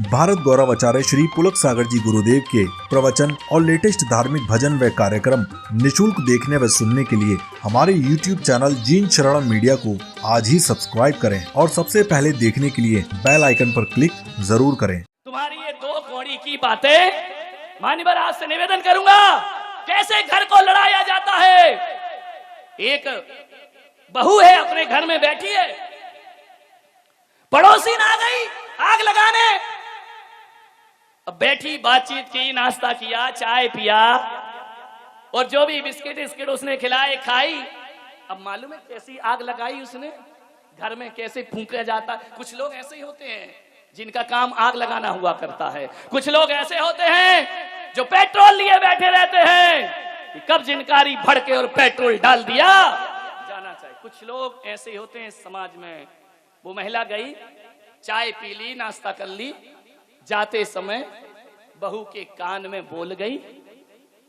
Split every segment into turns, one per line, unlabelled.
भारत गौरव आचार्य श्री पुलक सागर जी गुरुदेव के प्रवचन और लेटेस्ट धार्मिक भजन व कार्यक्रम निशुल्क देखने व सुनने के लिए हमारे YouTube चैनल जीन शरण मीडिया को आज ही सब्सक्राइब करें और सबसे पहले देखने के लिए बेल आइकन पर क्लिक जरूर करें।
तुम्हारी ये दो कौड़ी की बातें मान्यवर आज से निवेदन करूंगा, कैसे घर को लड़ाया जाता है। एक बहू है, अपने घर में बैठी है, पड़ोसी आ गई आग लगाने। अब बैठी, बातचीत की, नाश्ता किया, चाय पिया और जो भी बिस्किट उसने खिलाए, खाई। अब मालूम है कैसी आग लगाई उसने, घर में कैसे फूंका जाता है। कुछ लोग ऐसे ही होते हैं जिनका काम आग लगाना हुआ करता है। कुछ लोग ऐसे होते हैं जो पेट्रोल लिए बैठे रहते हैं कि कब जिनकारी भड़के और पेट्रोल डाल दिया जाना चाहिए। कुछ लोग ऐसे होते हैं समाज में। वो महिला गई, चाय पी ली, नाश्ता कर ली, जाते समय बहू के कान में बोल गई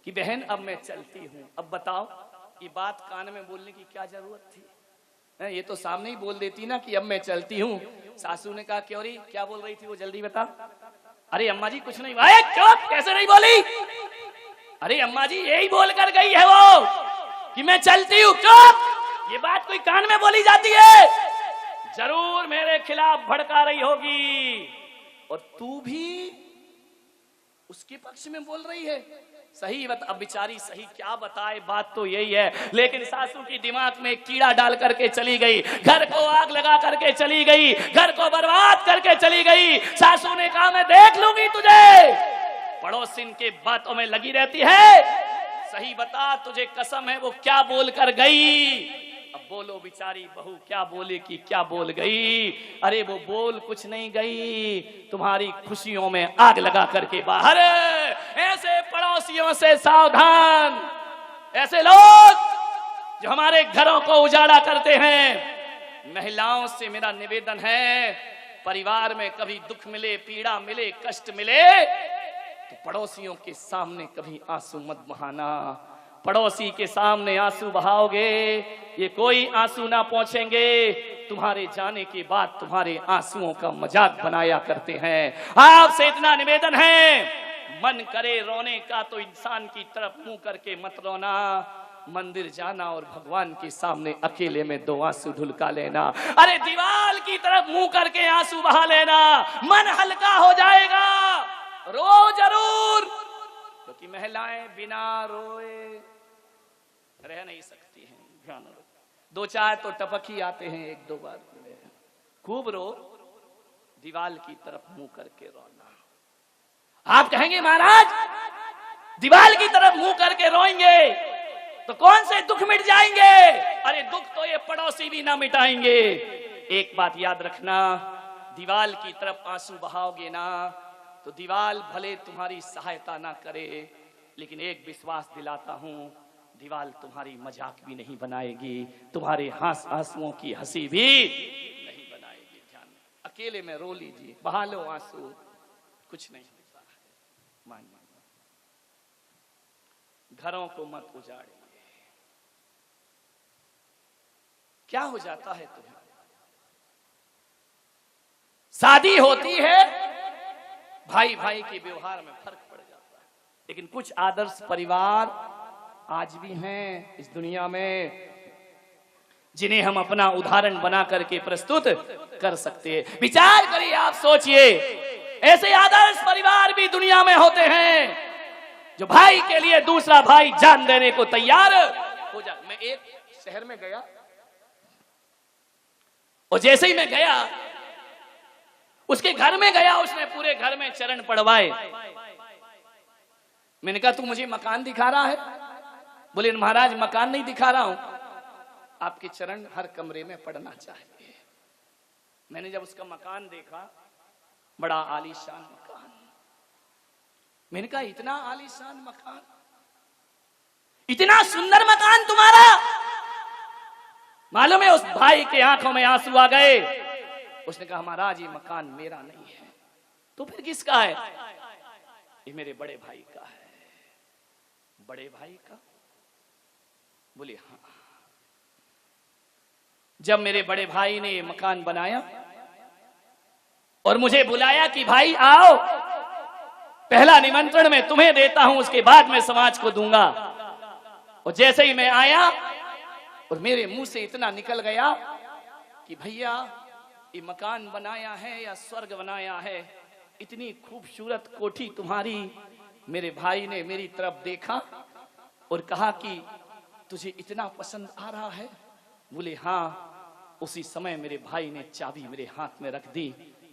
कि बहन अब मैं चलती हूं। अब बताओ ये बात कान में बोलने की क्या जरूरत थी। ये तो सामने ही बोल देती ना कि अब मैं चलती हूं। सासू ने कहा क्यों री, क्या बोल रही थी वो, जल्दी बता। अरे अम्मा जी कुछ नहीं। भाई चुप, कैसे नहीं बोली। अरे अम्मा जी यही बोल कर गई है वो कि मैं चलती हूं। चुप, ये बात कोई कान में बोली जाती है। जरूर मेरे खिलाफ भड़का रही होगी और तू भी उसके पक्ष में बोल रही है। सही बता, अब बेचारी सही क्या बताए, बात तो यही है। लेकिन सासू की दिमाग में कीड़ा डाल करके चली गई, घर को आग लगा करके चली गई, घर को बर्बाद करके चली गई। सासू ने कहा मैं देख लूंगी तुझे। पड़ोसिन के बातों में लगी रहती है। सही बता, तुझे कसम है वो क्या बोल कर गई। अब बोलो बेचारी बहू क्या बोले कि क्या बोल गई। अरे वो बोल कुछ नहीं गई, तुम्हारी खुशियों में आग लगा करके बाहर। ऐसे पड़ोसियों से सावधान, ऐसे लोग जो हमारे घरों को उजाड़ा करते हैं। महिलाओं से मेरा निवेदन है, परिवार में कभी दुख मिले, पीड़ा मिले, कष्ट मिले तो पड़ोसियों के सामने कभी आंसू मत बहाना। पड़ोसी के सामने आंसू बहाओगे, ये कोई आंसू ना पहुंचेंगे। तुम्हारे जाने के बाद तुम्हारे आंसुओं का मजाक बनाया करते हैं। आपसे इतना निवेदन है, मन करे रोने का तो इंसान की तरफ मुंह करके मत रोना। मंदिर जाना और भगवान के सामने अकेले में दो आंसू ढुलका लेना। अरे दीवार की तरफ मुंह करके आंसू बहा लेना, मन हल्का हो जाएगा। रो जरूर, क्योंकि महिलाएं बिना रोए रह नहीं सकती हैं। ध्यान रखो, दो चार तो टपक ही आते हैं, एक दो बार खूब रो, दीवाल की तरफ मुंह करके रोना। आप कहेंगे महाराज दीवाल की तरफ मुंह करके रोएंगे तो कौन से दुख मिट जाएंगे। अरे दुख तो ये पड़ोसी भी ना मिटाएंगे। एक बात याद रखना, दीवाल की तरफ आंसू बहाओगे ना तो दीवाल भले तुम्हारी सहायता ना करे, लेकिन एक विश्वास दिलाता हूं, दीवाल तुम्हारी मजाक भी नहीं बनाएगी, तुम्हारे आंसुओं की हंसी भी नहीं बनाएगी। ध्यान, अकेले में रो लीजिए, बहा लो आंसू, कुछ नहीं होता है। मान घरों को मत उजाड़िए। क्या हो जाता है तुम्हें, शादी होती है, भाई भाई के व्यवहार में फर्क पड़ जाता है। लेकिन कुछ आदर्श परिवार आज भी हैं इस दुनिया में जिन्हें हम अपना उदाहरण बना करके प्रस्तुत कर सकते हैं। विचार करिए, आप सोचिए, ऐसे आदर्श परिवार भी दुनिया में होते हैं जो भाई के लिए दूसरा भाई जान देने को तैयार हो जाए। मैं एक शहर में गया और जैसे ही मैं गया उसके घर में गया, उसने पूरे घर में चरण पड़वाए। मैंने कहा तू मुझे मकान दिखा रहा है। बोले महाराज मकान नहीं दिखा रहा हूं, आपके चरण हर कमरे में पड़ना चाहिए। मैंने जब उसका मकान देखा, बड़ा आलीशान मकान। मैंने कहा इतना आलीशान मकान, इतना सुंदर मकान तुम्हारा। मालूम है उस भाई के आंखों में आंसू आ गए। उसने कहा महाराज ये मकान मेरा नहीं है। तो फिर किसका है? ये मेरे बड़े भाई का है। बड़े भाई का? बोले हाँ। जब मेरे बड़े भाई ने ये मकान बनाया और मुझे बुलाया कि भाई आओ, पहला निमंत्रण मैं तुम्हें देता हूं, उसके बाद मैं समाज को दूंगा। और जैसे ही मैं आया और मेरे मुंह से इतना निकल गया कि भैया ये मकान बनाया है या स्वर्ग बनाया है, इतनी खूबसूरत कोठी तुम्हारी। मेरे भाई ने मेरी तरफ देखा और कहा कि तुझे इतना पसंद आ रहा है? बोले हाँ। उसी समय मेरे भाई ने चाबी मेरे हाथ में रख दी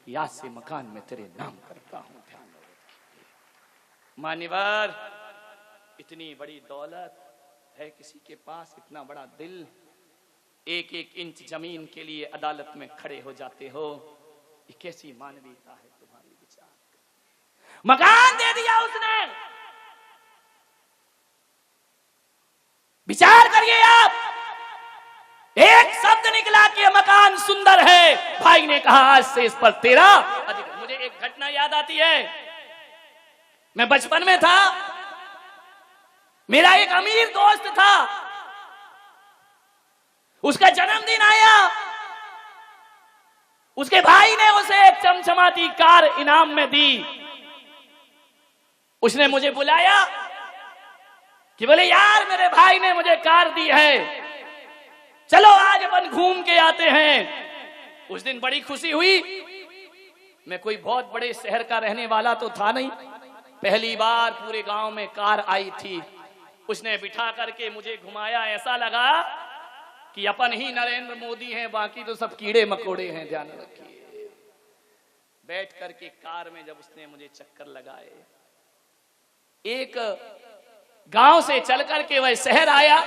कि आज से मकान में तेरे नाम करता हूं। मान्यवर, इतनी बड़ी दौलत है किसी के पास, इतना बड़ा दिल, एक एक इंच जमीन के लिए अदालत में खड़े हो जाते हो, ये कैसी मानवीयता है तुम्हारी? विचार, मकान दे दिया उसने, विचार करिए आप, एक शब्द निकला कि मकान सुंदर है। भाई ने कहा आज से इस पर तेरा अधिकार। मुझे एक घटना याद आती है, मैं बचपन में था, मेरा एक अमीर दोस्त था, उसका जन्मदिन आया, उसके भाई ने उसे एक चमचमाती कार इनाम में दी। उसने मुझे बुलाया कि बोले यार मेरे भाई ने मुझे कार दी है, चलो आज अपन घूम के आते हैं। उस दिन बड़ी खुशी हुई। मैं कोई बहुत बड़े शहर का रहने वाला तो था नहीं, पहली बार पूरे गांव में कार आई थी। उसने बिठा करके मुझे घुमाया, ऐसा लगा कि अपन ही नरेंद्र मोदी हैं, बाकी तो सब कीड़े मकोड़े हैं, ध्यान रखिए। बैठ करके कार में जब उसने मुझे चक्कर लगाए, एक गांव से चल करके वह शहर आया।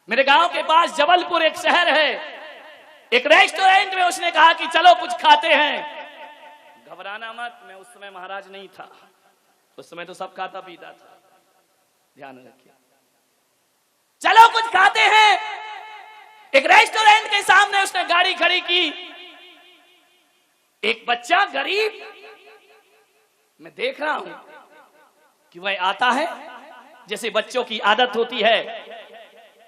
मेरे गांव के पास जबलपुर एक शहर है, एक रेस्टोरेंट में उसने कहा कि चलो कुछ खाते हैं। घबराना मत, मैं उस समय महाराज नहीं था, उस समय तो सब खाता पीता था, ध्यान रखिए। चलो कुछ खाते हैं। एक रेस्टोरेंट के सामने उसने गाड़ी खड़ी की। एक बच्चा गरीब, मैं देख रहा हूं कि वह आता है, जैसे बच्चों की आदत होती है,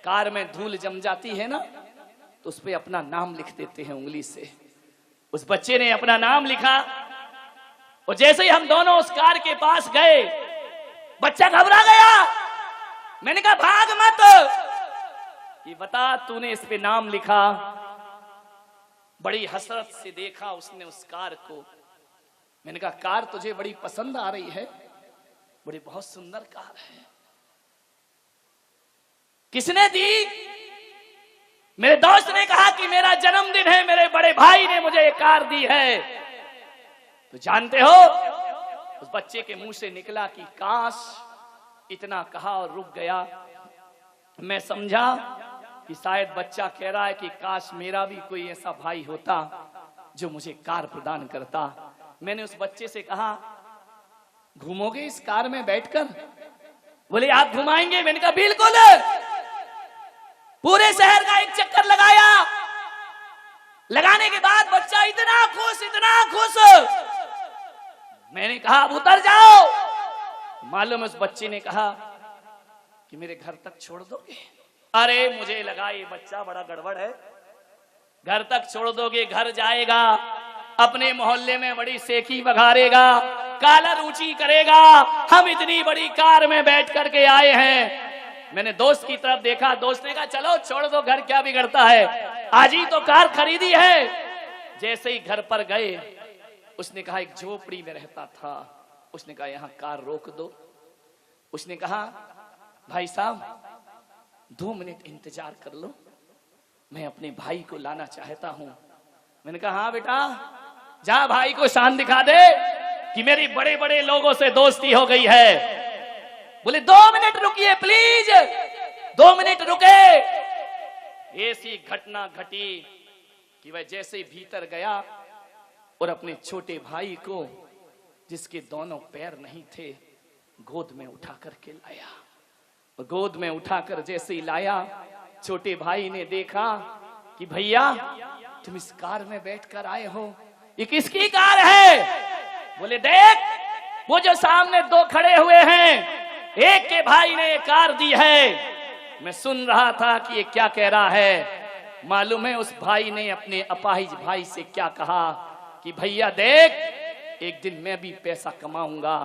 कार में धूल जम जाती है ना, तो उस पे अपना नाम लिख देते हैं उंगली से। उस बच्चे ने अपना नाम लिखा और जैसे ही हम दोनों उस कार के पास गए, बच्चा घबरा गया। मैंने कहा भाग मत, ये बता तूने इस पे नाम लिखा? बड़ी हसरत से देखा उसने उस कार को। मैंने कहा कार तुझे बड़ी पसंद आ रही है? बड़ी बहुत सुंदर कार है। किसने दी? मेरे दोस्त ने कहा कि मेरा जन्मदिन है, मेरे बड़े भाई ने मुझे ये कार दी है। तो जानते हो, उस बच्चे के मुंह से निकला कि काश, इतना कहा और रुक गया। मैं समझा कि शायद बच्चा कह रहा है कि काश मेरा भी कोई ऐसा भाई होता जो मुझे कार प्रदान करता। मैंने उस बच्चे से कहा घूमोगे इस कार में बैठकर? बोले आप घुमाएंगे? मैंने कहा बिल्कुल। पूरे शहर का एक चक्कर लगाया। लगाने के बाद बच्चा इतना खुश, इतना खुश। मैंने कहा अब उतर जाओ। मालूम उस बच्चे ने कहा कि मेरे घर तक छोड़ दोगे? अरे मुझे लगा ये बच्चा बड़ा गड़बड़ है, घर तक छोड़ दोगे, घर जाएगा, अपने मोहल्ले में बड़ी सेकी बघारेगा, कालर ऊंची करेगा, हम इतनी बड़ी कार में बैठ करके आए हैं। मैंने दोस्त की तरफ देखा, दोस्त ने कहा चलो छोड़ दो, घर क्या बिगड़ता है, आज ही तो कार खरीदी है। जैसे ही घर पर गए, उसने कहा एक झोपड़ी में रहता था, उसने कहा यहाँ कार रोक दो। उसने कहा भाई साहब 2 मिनट इंतजार कर लो, मैं अपने भाई को लाना चाहता हूं। मैंने कहा हाँ बेटा, जा भाई को शान दिखा दे कि मेरी बड़े बड़े लोगों से दोस्ती हो गई है। बोले 2 मिनट रुकिए प्लीज। 2 मिनट रुके। ऐसी घटना घटी कि वह जैसे ही भीतर गया और अपने छोटे भाई को, जिसके दोनों पैर नहीं थे, गोद में उठा करके लाया। और गोद में उठाकर जैसे ही लाया, छोटे भाई ने देखा कि भैया तुम इस कार में बैठकर आए हो, ये किसकी कार है? बोले देख वो जो सामने 2 खड़े हुए हैं, एक के भाई ने ये कार दी है। मैं सुन रहा था कि ये क्या कह रहा है। मालूम है उस भाई ने अपने अपाहिज भाई से क्या कहा? कि भैया देख, एक दिन मैं भी पैसा कमाऊंगा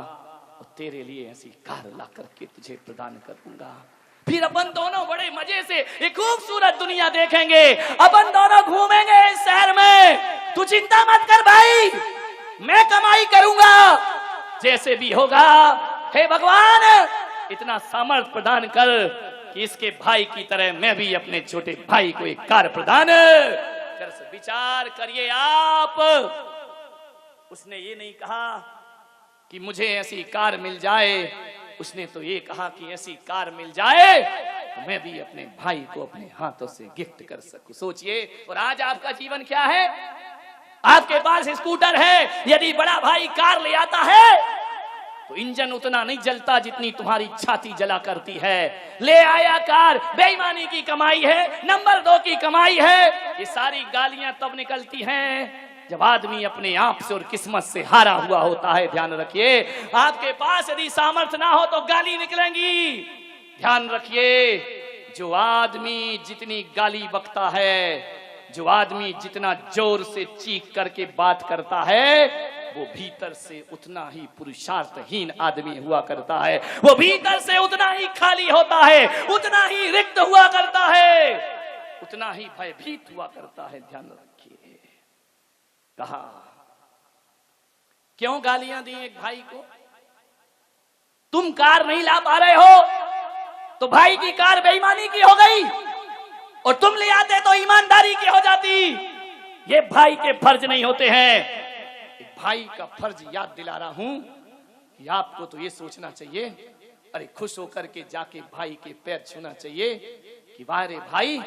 और तेरे लिए ऐसी कार ला करके तुझे प्रदान करूंगा। फिर अपन दोनों बड़े मजे से एक खूबसूरत दुनिया देखेंगे, अपन दोनों घूमेंगे इस शहर में। तू चिंता मत कर भाई, मैं कमाई करूंगा, जैसे भी होगा। हे भगवान, इतना सामर्थ्य प्रदान कर कि इसके भाई की तरह मैं भी अपने छोटे भाई को एक कार प्रदान कर। विचार करिए आप। उसने ये नहीं कहा कि मुझे ऐसी कार मिल जाए, उसने तो ये कहा कि ऐसी कार मिल जाए तो मैं भी अपने भाई को अपने हाथों से गिफ्ट कर सकूं। सोचिए। और आज आपका जीवन क्या है? आपके पास स्कूटर है, यदि बड़ा भाई कार ले आता है तो इंजन उतना नहीं जलता जितनी तुम्हारी छाती जला करती है। ले आया कार, बेईमानी की कमाई है, नंबर 2 की कमाई है। ये सारी गालियां तब निकलती हैं जब आदमी अपने आप से और किस्मत से हारा हुआ होता है। ध्यान रखिए, आपके पास यदि सामर्थ्य ना हो तो गाली निकलेंगी। ध्यान रखिए, जो आदमी जितनी गाली बकता है, जो आदमी जितना जोर से चीख करके बात करता है, वो भीतर से उतना ही पुरुषार्थहीन आदमी हुआ करता है। वो भीतर से उतना ही खाली होता है, उतना ही रिक्त हुआ करता है, उतना ही भयभीत हुआ करता है। ध्यान रखिए। कहा क्यों गालियां दी एक भाई को? तुम कार नहीं ला पा रहे हो तो भाई की कार बेईमानी की हो गई, और तुम ले आते तो ईमानदारी की हो जाती। ये भाई के फर्ज नहीं होते हैं। भाई का फर्ज याद दिला रहा हूं कि आपको तो ये सोचना चाहिए, अरे खुश होकर के जाके भाई के पैर छूना चाहिए कि वाह रे भाई,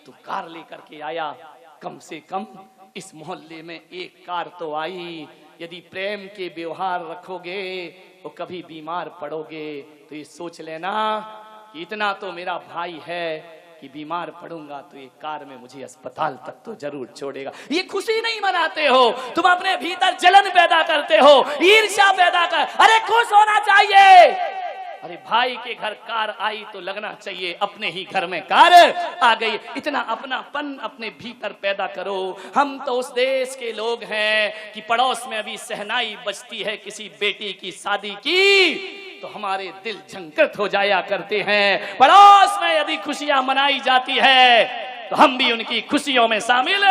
तू कार लेकर के आया, कम से कम इस मोहल्ले में एक कार तो आई। यदि प्रेम के व्यवहार रखोगे तो कभी बीमार पड़ोगे तो ये सोच लेना कि इतना तो मेरा भाई है कि बीमार पड़ूंगा तो एक कार में मुझे अस्पताल तक तो जरूर छोड़ेगा। ये खुशी नहीं मनाते हो, तुम अपने भीतर जलन पैदा करते हो, ईर्ष्या पैदा कर। अरे खुश होना चाहिए। अरे भाई के घर कार आई तो लगना चाहिए अपने ही घर में कार आ गई। इतना अपनापन अपने भीतर पैदा करो। हम तो उस देश के लोग हैं कि पड़ोस में अभी शहनाई बजती है किसी बेटी की शादी की तो हमारे दिल झंकृत हो जाया करते हैं। पड़ोस में यदि खुशियां मनाई जाती है तो हम भी उनकी खुशियों में शामिल।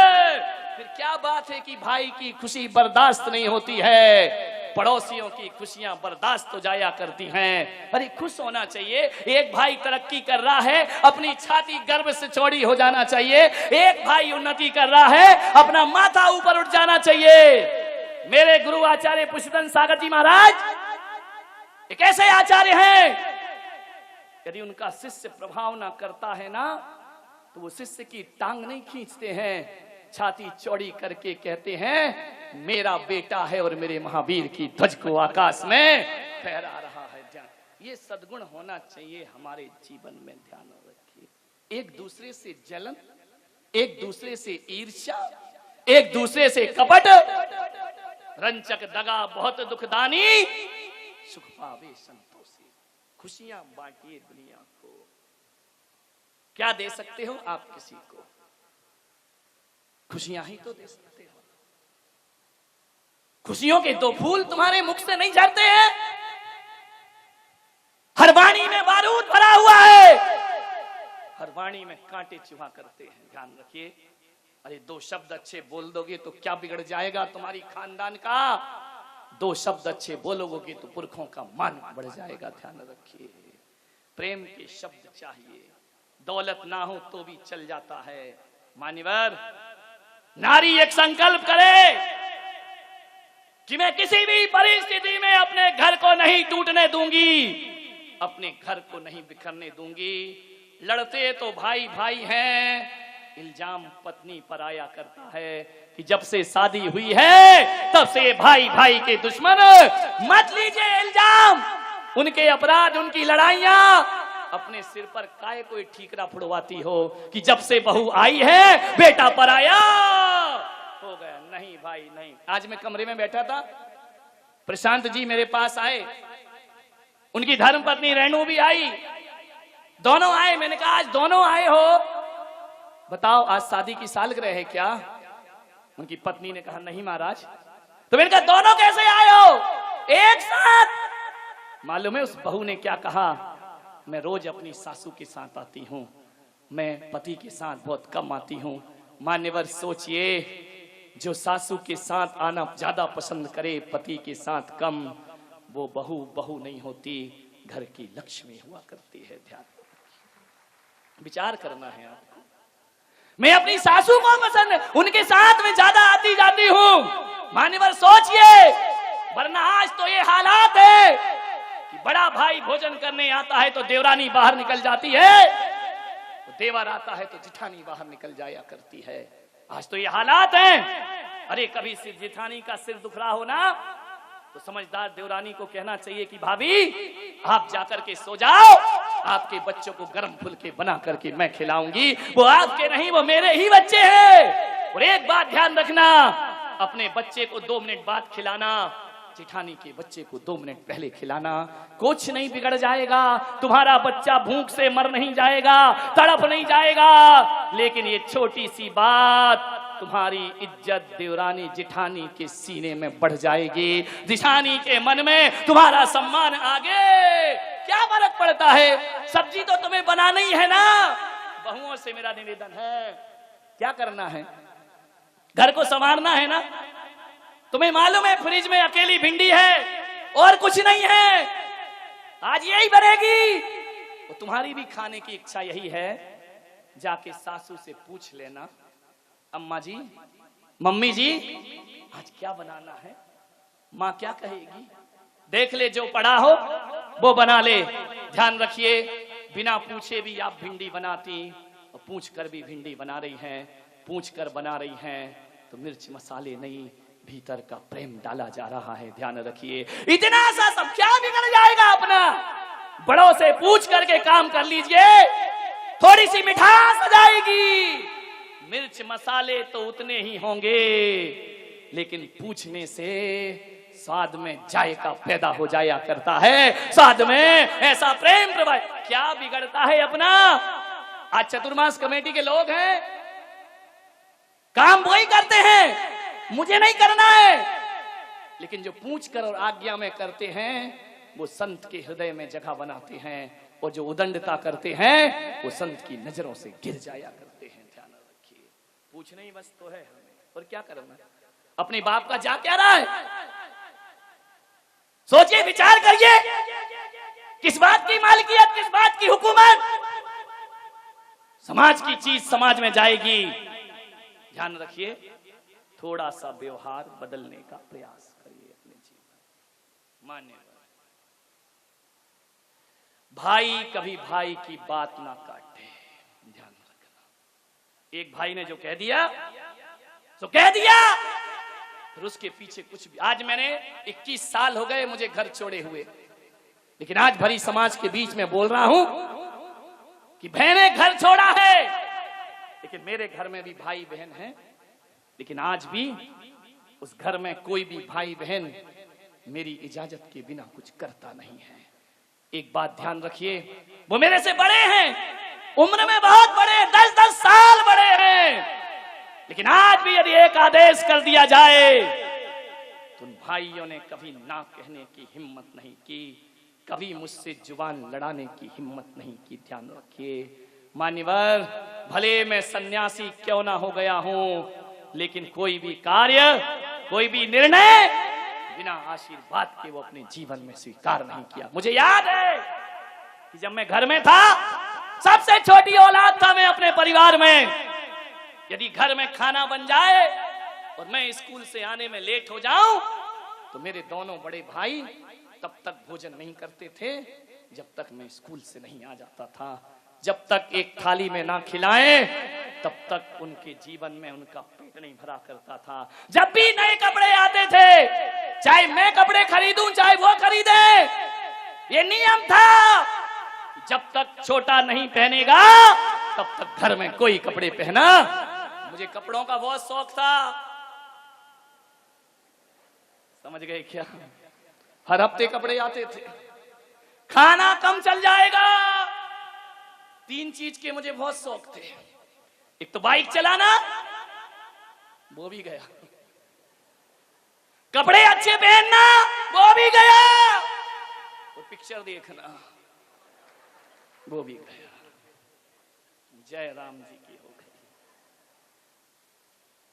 फिर क्या बात है कि भाई की खुशी बर्दाश्त नहीं होती है, पड़ोसियों की खुशियां बर्दाश्त हो जाया करती हैं। अरे खुश होना चाहिए। एक भाई तरक्की कर रहा है, अपनी छाती गर्व से चौड़ी हो जाना चाहिए। एक भाई उन्नति कर रहा है, अपना माथा ऊपर उठ जाना चाहिए। मेरे गुरु आचार्य पुष्पदन सागर जी महाराज एक ऐसे आचार्य हैं, यदि उनका शिष्य प्रभाव ना करता है ना तो वो शिष्य की टांग नहीं खींचते हैं, छाती चौड़ी करके कहते हैं मेरा बेटा है और मेरे महावीर की ध्वज को आकाश में फहरा रहा है। ध्यान, ये सद्गुण होना चाहिए हमारे जीवन में। ध्यान रखिए। एक दूसरे से जलन, एक दूसरे से ईर्ष्या, एक दूसरे से कपट, रंचक दगा बहुत दुखदानी, सुख पावे संतोषी। खुशियां बांटिए दुनिया को। क्या दे सकते हो आप किसी को? खुशियां ही तो दे सकते हो। खुशियों के 2 फूल तुम्हारे मुख से नहीं झड़ते हैं। हर वाणी में बारूद भरा हुआ है, हर वाणी में कांटे चुभा करते हैं। ध्यान रखिए। अरे 2 शब्द अच्छे बोल दोगे तो क्या बिगड़ जाएगा तुम्हारी खानदान का? 2 शब्द अच्छे बोलोगे तो पुरखों का मान बढ़ जाएगा। ध्यान रखिए। प्रेम के शब्द चाहिए। दौलत ना हो तो भी चल जाता है। मान्यवर, नारी एक संकल्प करे कि मैं किसी भी परिस्थिति में अपने घर को नहीं टूटने दूंगी, अपने घर को नहीं बिखरने दूंगी। लड़ते तो भाई भाई हैं, इल्जाम पत्नी पर आया करता है कि जब से शादी हुई है तब से भाई भाई के दुश्मन। मत लीजिए इल्जाम, उनके अपराध, उनकी लड़ाइयां अपने सिर पर काहे कोई ठीकरा फुड़वाती हो कि जब से बहू आई है बेटा पराया हो गया। नहीं भाई नहीं। आज मैं कमरे में बैठा था, प्रशांत जी मेरे पास आए, उनकी धर्म पत्नी रेणु भी आई, दोनों आए। मैंने कहा आज दोनों आए हो, बताओ आज शादी की सालगिरह है क्या? उनकी पत्नी ने कहा नहीं महाराज। तो मैंने कहा दोनों कैसे आए हो एक साथ? मालूम है उस बहू ने क्या कहा, मैं रोज अपनी सासू के साथ आती हूँ, मैं पति के साथ बहुत कम आती हूँ। मान्यवर सोचिए, जो सासू के साथ आना ज्यादा पसंद करे, पति के साथ कम, वो बहू बहू नहीं होती, घर की लक्ष्मी हुआ करती है। ध्यान विचार करना है आपको। मैं अपनी सासू को पसंद, उनके साथ में ज्यादा आती जाती हूँ। मान्यवर सोचिए, वरना आज तो ये हालात है कि बड़ा भाई भोजन करने आता है तो देवरानी बाहर निकल जाती है, तो देवर आता है तो जिठानी बाहर निकल जाया करती है। आज तो ये हालात हैं। अरे कभी सिर जिठानी का सिर दुख रहा हो ना, तो समझदार देवरानी को कहना चाहिए कि भाभी आप जाकर के सो जाओ, आपके बच्चों को गर्म फुलके बना करके मैं खिलाऊंगी। वो आपके नहीं, वो मेरे ही बच्चे हैं। और एक बात ध्यान रखना, अपने बच्चे को 2 मिनट बाद खिलाना, जिठानी के बच्चे को 2 मिनट पहले खिलाना। कुछ नहीं बिगड़ जाएगा, तुम्हारा बच्चा भूख से मर नहीं जाएगा, तड़प नहीं जाएगा। लेकिन ये छोटी सी बात तुम्हारी इज्जत देवरानी जिठानी के सीने में बढ़ जाएगी, जिठानी के मन में तुम्हारा सम्मान आगे। क्या फर्क पड़ता है, सब्जी तो तुम्हें बनाना ही है ना। बहुओं से मेरा निवेदन है, क्या करना है, घर को संवारना है ना। तुम्हें मालूम है फ्रिज में अकेली भिंडी है और कुछ नहीं है, आज यही बनेगी। तो तुम्हारी भी खाने की इच्छा यही है, जाके सासू से पूछ लेना, अम्मा जी, मम्मी जी, आज क्या बनाना है। माँ क्या कहेगी, देख ले, जो पड़ा हो वो बना ले। ध्यान रखिए, बिना पूछे भी आप भिंडी बनाती, और पूछ कर भी भिंडी बना रही हैं, पूछ कर बना रही हैं, तो मिर्च मसाले नहीं, भीतर का प्रेम डाला जा रहा है। ध्यान रखिए, इतना सा सब क्या बिगड़ जाएगा अपना। बड़ों से पूछ करके काम कर लीजिए, थोड़ी सी मिठास आ जाएगी। मिर्च मसाले तो उतने ही होंगे, लेकिन पूछने से स्वाद में जायका पैदा हो जाया करता है, स्वाद में ऐसा प्रेम प्रभाव। क्या बिगड़ता है अपना। आज चतुर्मास कमेटी के लोग हैं, काम वही करते हैं, मुझे नहीं करना है, लेकिन जो पूछ कर और आज्ञा में करते हैं वो संत के हृदय में जगह बनाते हैं, और जो उदंडता करते हैं वो संत की नजरों से गिर जाया करते हैं। ध्यान रखिए, पूछना ही बस तो है हमें, और क्या करना। अपने बाप का जा क्या रहा है, सोचिए, विचार करिए, किस बात की मालिकियत, किस बात की हुकूमत। समाज की चीज समाज में जाएगी। ध्यान रखिए, थोड़ा सा व्यवहार बदलने का प्रयास करिए अपने जीवन। मान्य भाई कभी भाई की बात ना काटे, ध्यान रखना। एक भाई ने जो कह दिया तो कह दिया, फिर उसके पीछे कुछ भी। आज मैंने 21 साल हो गए मुझे घर छोड़े हुए, लेकिन आज भरी समाज के बीच में बोल रहा हूं कि बहने घर छोड़ा है, लेकिन मेरे घर में भी भाई बहन हैं, लेकिन आज भी उस घर में कोई भी भाई बहन मेरी इजाजत के बिना कुछ करता नहीं है। एक बात ध्यान रखिए, वो मेरे से बड़े हैं, उम्र में बहुत बड़े, 10-10 साल बड़े हैं, लेकिन आज भी यदि एक आदेश कर दिया जाए तो उन भाइयों ने कभी ना कहने की हिम्मत नहीं की, कभी मुझसे जुबान लड़ाने की हिम्मत नहीं की। ध्यान रखिए मान्यवर, भले मैं सन्यासी क्यों ना हो गया हूं, लेकिन कोई भी कार्य, कोई भी निर्णय बिना आशीर्वाद के वो अपने जीवन में स्वीकार नहीं किया। मुझे याद है कि जब मैं घर में था, सबसे छोटी औलाद था मैं अपने परिवार में, यदि घर में खाना बन जाए और मैं स्कूल से आने में लेट हो जाऊं तो मेरे दोनों बड़े भाई तब तक भोजन नहीं करते थे जब तक मैं स्कूल से नहीं आ जाता था। जब तक एक थाली में ना खिलाएं तब तक उनके जीवन में उनका पेट नहीं भरा करता था। जब भी नए कपड़े आते थे, चाहे मैं कपड़े खरीदूं चाहे वो खरीदे, ये नियम था, जब तक छोटा नहीं पहनेगा तब तक घर में कोई कपड़े पहना। मुझे कपड़ों का बहुत शौक था, समझ गए क्या? हर हफ्ते कपड़े आते थे। खाना कम चल जाएगा, 3 चीज के मुझे बहुत शौक थे। एक तो बाइक चलाना, वो भी गया। कपड़े अच्छे पहनना, वो भी गया। और पिक्चर देखना, वो भी गया। जय राम जी की हो गई।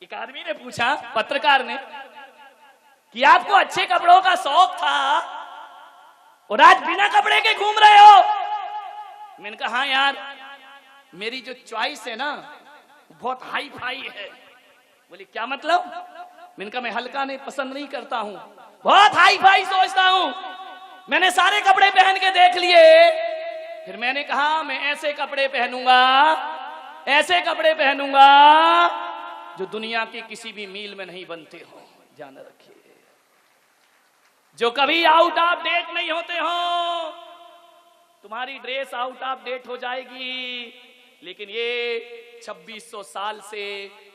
एक आदमी ने पूछा, पत्रकार ने, कि आपको अच्छे कपड़ों का शौक था और आज बिना कपड़े के घूम रहे हो। मैंने कहा हाँ यार, मेरी जो चॉइस है ना बहुत हाई फाई है। बोले क्या मतलब? मैंने कहा मैं हल्का नहीं पसंद नहीं करता हूं, बहुत हाई फाई सोचता हूं। मैंने सारे कपड़े पहन के देख लिए, फिर मैंने कहा मैं ऐसे कपड़े पहनूंगा, ऐसे कपड़े पहनूंगा जो दुनिया के किसी भी मील में नहीं बनते हो। ध्यान रखिए, जो कभी आउट ऑफ डेट नहीं होते हो। तुम्हारी ड्रेस आउट ऑफ डेट हो जाएगी, लेकिन ये 2600 साल से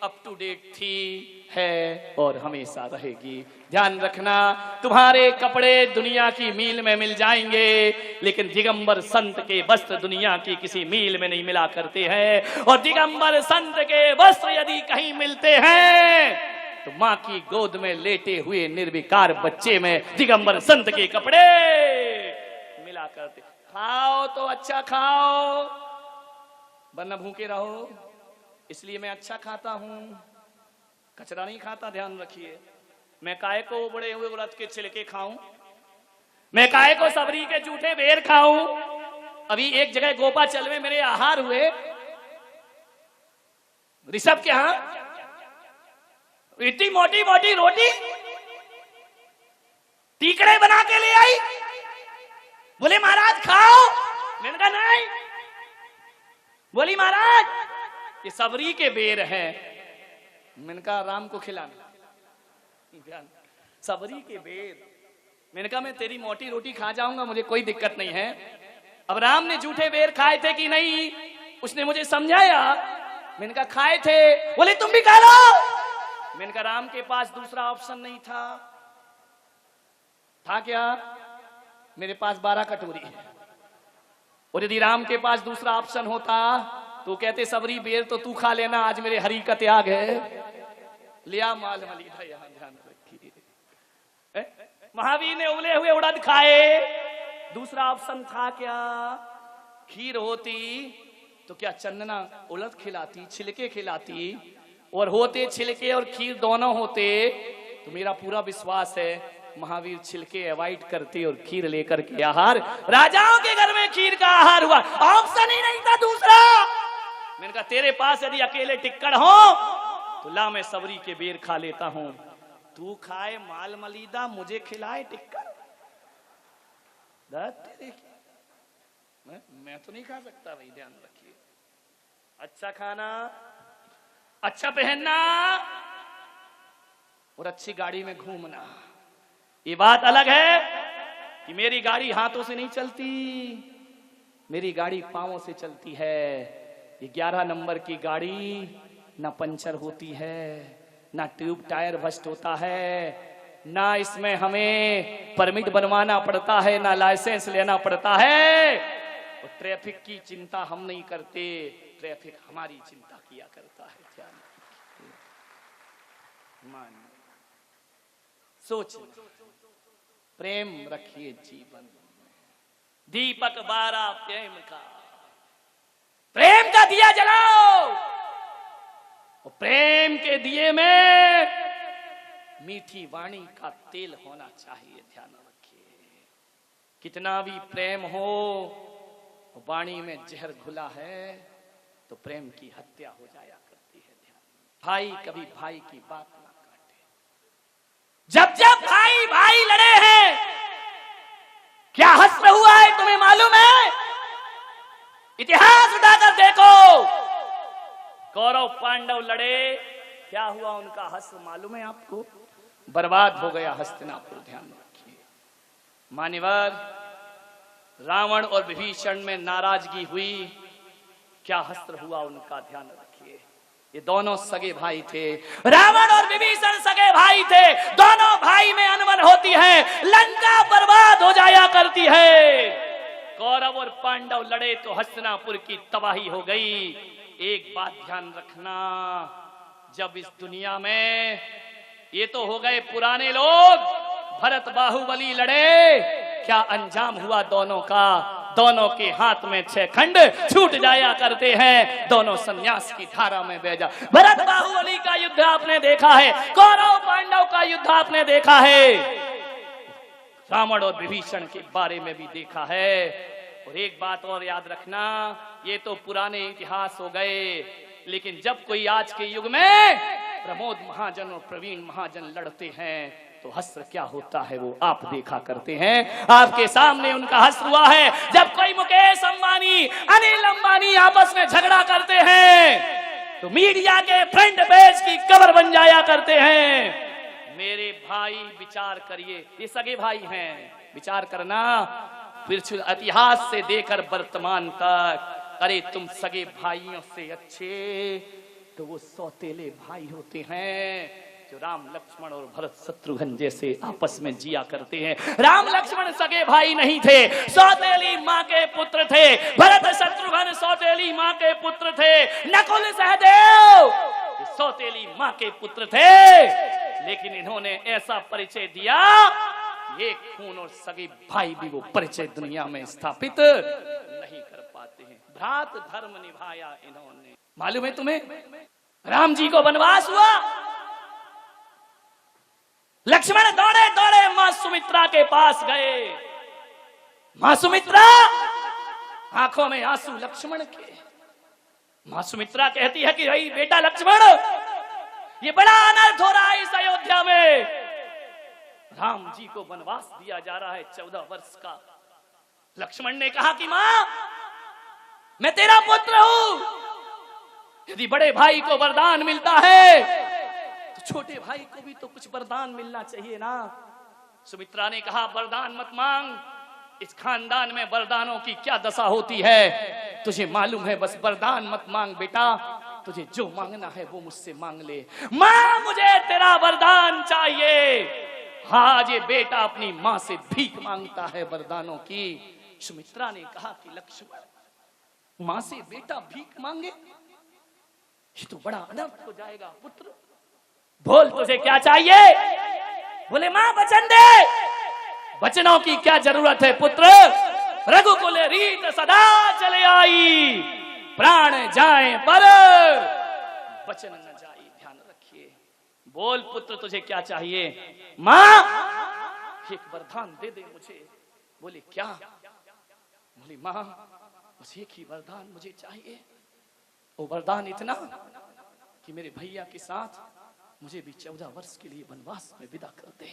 अप टू डेट थी, है और हमेशा रहेगी। ध्यान रखना, तुम्हारे कपड़े दुनिया की मील में मिल जाएंगे, लेकिन दिगंबर संत के वस्त्र दुनिया की किसी मील में नहीं मिला करते हैं। और दिगंबर संत के वस्त्र यदि कहीं मिलते हैं तो मां की गोद में लेटे हुए निर्विकार बच्चे में दिगंबर संत के कपड़े मिला करते। खाओ तो अच्छा खाओ, वरना भूखे रहो। इसलिए मैं अच्छा खाता हूं, कचरा नहीं खाता। ध्यान रखिए, मैं काहे को बड़े हुए व्रत के छिलके खाऊं, मैं काहे को सबरी के जूठे बेर खाऊं। अभी एक जगह गोपाचल में मेरे आहार हुए, ऋषभ के यहां इतनी मोटी मोटी रोटी टीकड़े बना के ले आई। बोले महाराज खाओ। मैंने कहा नहीं। बोली महाराज ये सबरी के बेर है। मैंने कहा राम को खिलाना। सबरी के बेर। मैंने कहा मैं तेरी मोटी रोटी खा जाऊंगा, मुझे कोई दिक्कत नहीं है। अब राम ने जूठे बेर खाए थे कि नहीं, उसने मुझे समझाया। मैंने कहा खाए थे। बोले तुम भी खा लो। मैंने कहा राम के पास दूसरा ऑप्शन नहीं था। था क्या? मेरे पास 12 कटोरी है, और यदि राम के पास दूसरा ऑप्शन होता तो कहते सबरी बेर तो तू खा लेना, आज मेरे हरि का त्याग है। लिया माल मलीदा। यहां ध्यान रखिए, महावीर ने उबले हुए उड़द खाए। दूसरा ऑप्शन था क्या? खीर होती तो क्या चंदना उड़द खिलाती, छिलके खिलाती, और होते छिलके और खीर दोनों होते तो मेरा पूरा विश्वास है महावीर छिलके अवॉइड करते और खीर लेकर के आहार। राजाओं के घर में खीर का आहार हुआ, ऑप्शन ही नहीं था दूसरा। मैंने कहा तेरे पास यदि अकेले टिक्कड़ हो तो ला मैं सबरी के बेर खा लेता हूं, तू खाए माल मलीदा, मुझे खिलाए टिक्कड़। मैं तो नहीं खा सकता भाई। ध्यान रखिए, अच्छा खाना, अच्छा पहनना और अच्छी गाड़ी में घूमना। ये बात अलग है कि मेरी गाड़ी हाथों से नहीं चलती, मेरी गाड़ी पांवों से चलती है। ये 11 नंबर की गाड़ी ना पंचर होती है, ना ट्यूब टायर बस्ट होता है, ना इसमें हमें परमिट बनवाना पड़ता है, ना लाइसेंस लेना पड़ता है। और ट्रैफिक की चिंता हम नहीं करते, ट्रैफिक हमारी चिंता किया करता है। ध्यान मान सोच, प्रेम रखिए जीवन में। दीपक 12 प्रेम का, प्रेम का दिया जलाओ, और प्रेम के दिए में मीठी वाणी का तेल होना चाहिए। ध्यान रखिए, कितना भी प्रेम हो, वाणी में जहर घुला है तो प्रेम की हत्या हो जाया करती है। ध्यान, भाई कभी भाई की बात ना काटे। जब जब भाई भाई लड़े हैं, क्या हश्र हुआ है तुम्हें मालूम है? इतिहास उठाकर देखो, कौरव पांडव लड़े, क्या हुआ उनका हश्र मालूम है आपको? बर्बाद हो गया हस्तिनापुर। ध्यान रखिए, मान्यवर, रावण और विभीषण में नाराजगी हुई, क्या हस्र हुआ उनका? ध्यान रखिए, ये दोनों सगे भाई थे, रावण और विभीषण सगे भाई थे। दोनों भाई में अनबन होती है, लंका बर्बाद हो जाया करती है। कौरव और पांडव लड़े तो हस्तिनापुर की तबाही हो गई। एक बात ध्यान रखना, जब इस दुनिया में ये तो हो गए पुराने लोग, भरत बाहुबली लड़े, क्या अंजाम हुआ दोनों का? दोनों के हाथ में 6 खंड छूट जाया करते हैं, दोनों सन्यास की धारा में बह जा। भरत बाहुबली का युद्ध आपने देखा है, कौरव पांडव का युद्ध आपने देखा है, रावण और विभीषण के बारे में भी देखा है। और एक बात और याद रखना, ये तो पुराने इतिहास हो गए, लेकिन जब कोई आज के युग में प्रमोद महाजन और प्रवीण महाजन लड़ते हैं तो हस्र क्या होता है वो आप देखा करते हैं। आपके सामने उनका हस्र हुआ है जब कोई मुकेश अंबानी, अनिल अंबानी आपस में झगड़ा करते हैं तो मीडिया के फ्रंट पेज की कवर बन जाया करते हैं। मेरे भाई विचार करिए, ये सगे भाई हैं, विचार करना, फिर इतिहास से देकर वर्तमान तक। अरे तुम सगे भाइयों से अच्छे तो वो सौतेले भाई होते हैं जो राम लक्ष्मण और भरत शत्रुघ्न जैसे आपस में जिया करते हैं। राम लक्ष्मण सगे भाई नहीं थे, सौतेली माँ के पुत्र थे। भरत शत्रुघ्न सौतेली माँ के पुत्र थे। नकुल सहदेव सौतेली माँ के पुत्र थे, लेकिन इन्होंने ऐसा परिचय दिया, ये खून और सगे भाई भी वो परिचय दुनिया में स्थापित नहीं कर पाते हैं। भ्रात धर्म निभाया इन्होंने। मालूम है तुम्हें, राम जी को वनवास हुआ, लक्ष्मण दौड़े दौड़े मां सुमित्रा के पास गए। मां सुमित्रा, आंखों में आंसू लक्ष्मण के। मां सुमित्रा कहती है कि भाई बेटा लक्ष्मण, ये बड़ा अनर्थ हो रहा है इस अयोध्या में। राम जी को वनवास दिया जा रहा है 14 वर्ष का। लक्ष्मण ने कहा कि मां, मैं तेरा पुत्र हूं, यदि बड़े भाई को वरदान मिलता है तो छोटे भाई को भी तो कुछ वरदान मिलना चाहिए ना। सुमित्रा ने कहा वरदान मत मांग, इस खानदान में वरदानों की क्या दशा होती है तुझे मालूम है। बस वरदान मत मांग बेटा, तुझे जो मांगना है वो मुझसे मांग ले। मां, मुझे तेरा वरदान चाहिए। हाँ, ये बेटा अपनी मां से भीख मांगता है वरदानों की। सुमित्रा ने कहा कि लक्ष्मण, मां से बेटा भीख मांगे, ये तो बड़ा अनर्थ हो जाएगा। पुत्र बोल तुझे क्या चाहिए? बोले मां वचन दे। वचनों की क्या जरूरत है पुत्र? रघुकुल रीत सदा चले आई, प्राण जाए पर वचन न जाए। ध्यान रखिए। बोल पुत्र तुझे क्या चाहिए? मां, एक वरदान दे दे मुझे। बोले क्या? बोली मां, बस एक ही वरदान मुझे चाहिए। वो वरदान इतना कि मेरे भैया के साथ मुझे भी 14 वर्ष के लिए वनवास में विदा कर दे,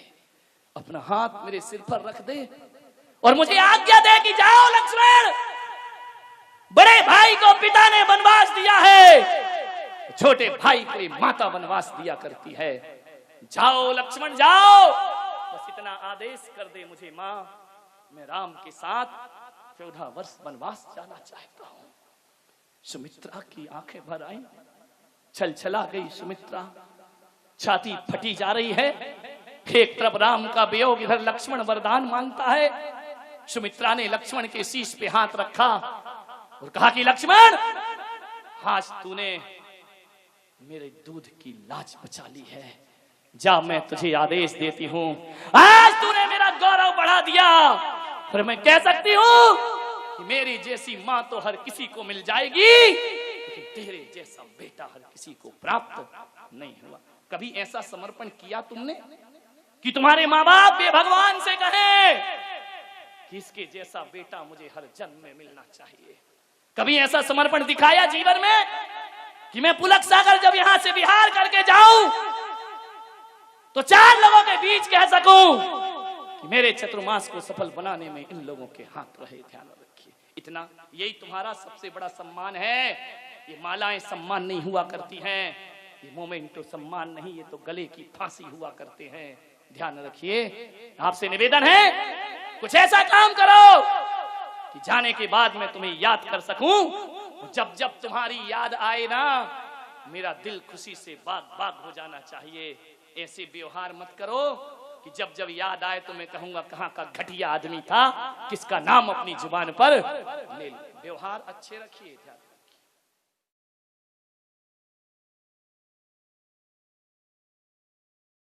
अपना हाथ मेरे सिर पर रख दे और मुझे आज्ञा दे कि जाओ लक्ष्मण, बड़े भाई को पिता ने वनवास दिया है, छोटे भाई को माता वनवास दिया करती है। जाओ लक्ष्मण जाओ, बस इतना आदेश कर दे मुझे मां, मैं राम के साथ 14 वर्ष वनवास जाना चाहता हूं। सुमित्रा की आंखें भर आई, छलछला गई सुमित्रा, छाती फटी जा रही है। एक तरफ राम का वियोग, इधर लक्ष्मण वरदान मांगता है। सुमित्रा ने लक्ष्मण के शीश पे हाथ रखा और कहा कि लक्ष्मण, आज तूने मेरे दूध की लाज बचा ली है, जा मैं तुझे आदेश देती हूं। आज तूने मेरा गौरव बढ़ा दिया, फिर मैं कह सकती हूं कि मेरी जैसी मां तो हर किसी को मिल जाएगी, लेकिन तेरे जैसा बेटा हर किसी को प्राप्त नहीं हुआ। कभी ऐसा समर्पण किया तुमने कि तुम्हारे माँ बाप ये भगवान से कहे कि इसके जैसा बेटा मुझे हर जन्म में मिलना चाहिए? कभी ऐसा समर्पण दिखाया जीवन में कि मैं पुलक सागर जब यहां से बिहार करके जाऊं तो 4 लोगों के बीच कह सकूं कि मेरे चतुर्मास को सफल बनाने में इन लोगों के हाथ रहे? ध्यान रखिए, इतना, यही तुम्हारा सबसे बड़ा सम्मान है। ये मालाएं सम्मान नहीं हुआ करती हैं, ये मोमेंटो सम्मान नहीं, ये तो गले की फांसी हुआ करते हैं। ध्यान रखिए। आपसे निवेदन है, कुछ ऐसा काम करो कि जाने के बाद मैं तुम्हें याद कर सकूं। जब जब तुम्हारी याद आए ना, मेरा दिल खुशी से बाग बाग हो जाना चाहिए। ऐसे व्यवहार मत करो कि जब जब याद आए तो मैं कहूंगा कहां का घटिया आदमी था, किसका नाम अपनी जुबान पर ले लो। व्यवहार अच्छे रखिए।